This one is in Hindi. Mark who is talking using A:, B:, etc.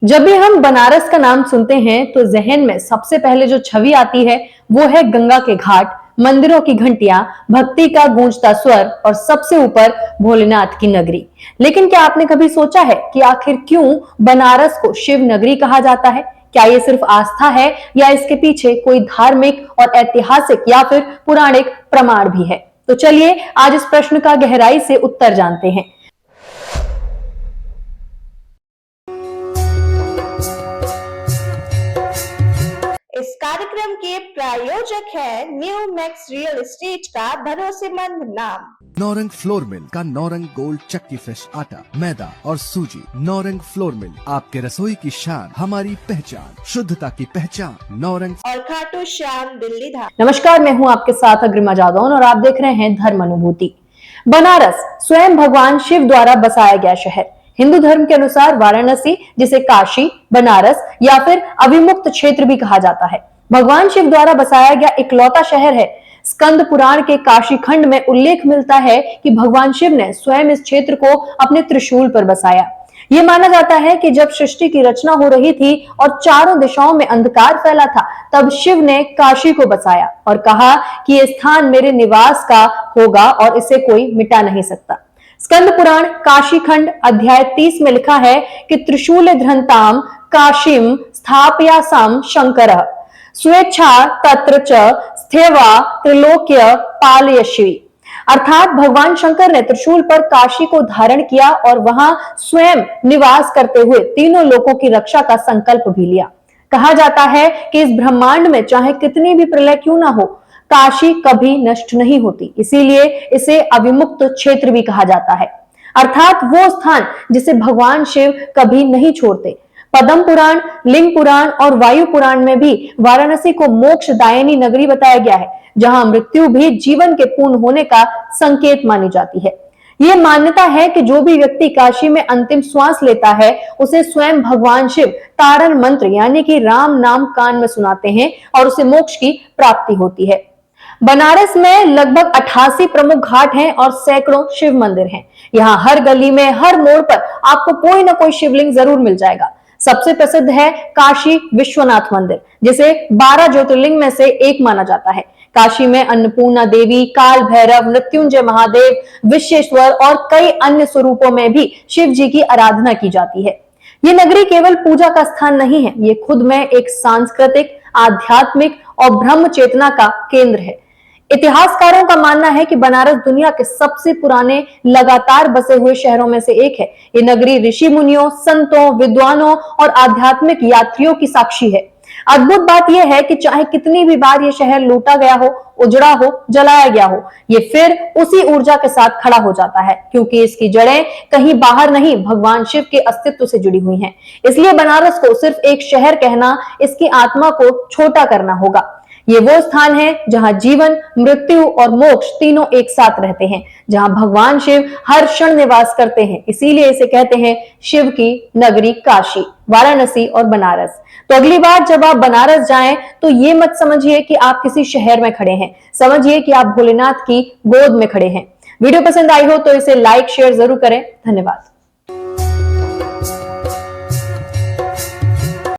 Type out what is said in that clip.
A: जब भी हम बनारस का नाम सुनते हैं तो जहन में सबसे पहले जो छवि आती है वो है गंगा के घाट, मंदिरों की घंटियां, भक्ति का गूंजता स्वर और सबसे ऊपर भोलेनाथ की नगरी। लेकिन क्या आपने कभी सोचा है कि आखिर क्यों बनारस को शिव नगरी कहा जाता है? क्या ये सिर्फ आस्था है या इसके पीछे कोई धार्मिक और ऐतिहासिक या फिर पौराणिक प्रमाण भी है? तो चलिए आज इस प्रश्न का गहराई से उत्तर जानते हैं।
B: इस कार्यक्रम के प्रायोजक है न्यू मैक्स रियल एस्टेट का भरोसेमंद नाम
C: नौरंग फ्लोर मिल का नौरंग गोल्ड चक्की फ्रेश आटा, मैदा और सूजी। नौरंग फ्लोर मिल, आपके रसोई की शान, हमारी पहचान, शुद्धता की पहचान। नौरंग
B: और खाटू श्याम दिल्ली धाम।
A: नमस्कार, मैं हूं आपके साथ अग्रिमा जादौन और आप देख रहे हैं धर्म अनुभूति। बनारस स्वयं भगवान शिव द्वारा बसाया गया शहर। हिंदू धर्म के अनुसार वाराणसी, जिसे काशी, बनारस या फिर अविमुक्त क्षेत्र भी कहा जाता है, भगवान शिव द्वारा बसाया गया इकलौता शहर है। स्कंद पुराण के काशी खंड में उल्लेख मिलता है कि भगवान शिव ने स्वयं इस क्षेत्र को अपने त्रिशूल पर बसाया। यह माना जाता है कि जब सृष्टि की रचना हो रही थी और चारों दिशाओं में अंधकार फैला था, तब शिव ने काशी को बसाया और कहा कि यह स्थान मेरे निवास का होगा और इसे कोई मिटा नहीं सकता। स्कंद पुराण काशी खंड अध्याय 30 में लिखा है कि त्रिशूल धृंताम काशीम स्थापयासाम शंकरः स्वेच्छा तत्र च स्थेवा त्रिलोक्य पालयश्वी। अर्थात भगवान शंकर ने त्रिशूल पर काशी को धारण किया और वहां स्वयं निवास करते हुए तीनों लोकों की रक्षा का संकल्प भी लिया। कहा जाता है कि इस ब्रह्मांड में चाहे कितनी भी प्रलय क्यों ना हो, काशी कभी नष्ट नहीं होती, इसीलिए इसे अविमुक्त क्षेत्र भी कहा जाता है, अर्थात वो स्थान जिसे भगवान शिव कभी नहीं छोड़ते। पद्म पुराण, लिंग पुराण और वायु पुराण में भी वाराणसी को मोक्षदायिनी नगरी बताया गया है, जहां मृत्यु भी जीवन के पूर्ण होने का संकेत मानी जाती है। यह मान्यता है कि जो भी व्यक्ति काशी में अंतिम श्वास लेता है, उसे स्वयं भगवान शिव तारण मंत्र यानी कि राम नाम कान में सुनाते हैं और उसे मोक्ष की प्राप्ति होती है। बनारस में लगभग 88 प्रमुख घाट हैं और सैकड़ों शिव मंदिर हैं। यहाँ हर गली में, हर मोड़ पर आपको कोई ना कोई शिवलिंग जरूर मिल जाएगा। सबसे प्रसिद्ध है काशी विश्वनाथ मंदिर, जिसे 12 ज्योतिर्लिंग में से एक माना जाता है। काशी में अन्नपूर्णा देवी, काल भैरव, मृत्युंजय महादेव, विश्वेश्वर और कई अन्य स्वरूपों में भी शिव जी की आराधना की जाती है। ये नगरी केवल पूजा का स्थान नहीं है, ये खुद में एक सांस्कृतिक, आध्यात्मिक और ब्रह्म चेतना का केंद्र है। इतिहासकारों का मानना है कि बनारस दुनिया के सबसे पुराने लगातार बसे हुए शहरों में से एक है। ये नगरी ऋषि मुनियों, संतों, विद्वानों और आध्यात्मिक यात्रियों की साक्षी है। अद्भुत बात यह है कि चाहे कितनी भी बार ये शहर लूटा गया हो, उजड़ा हो, जलाया गया हो, ये फिर उसी ऊर्जा के साथ खड़ा हो जाता है, क्योंकि इसकी जड़ें कहीं बाहर नहीं, भगवान शिव के अस्तित्व से जुड़ी हुई हैं। इसलिए बनारस को सिर्फ एक शहर कहना इसकी आत्मा को छोटा करना होगा। ये वो स्थान है जहां जीवन, मृत्यु और मोक्ष तीनों एक साथ रहते हैं, जहां भगवान शिव हर क्षण निवास करते हैं। इसीलिए इसे कहते हैं शिव की नगरी काशी, वाराणसी और बनारस। तो अगली बार जब आप बनारस जाएं तो ये मत समझिए कि आप किसी शहर में खड़े हैं, समझिए कि आप भोलेनाथ की गोद में खड़े हैं। वीडियो पसंद आई हो तो इसे लाइक शेयर जरूर करें। धन्यवाद।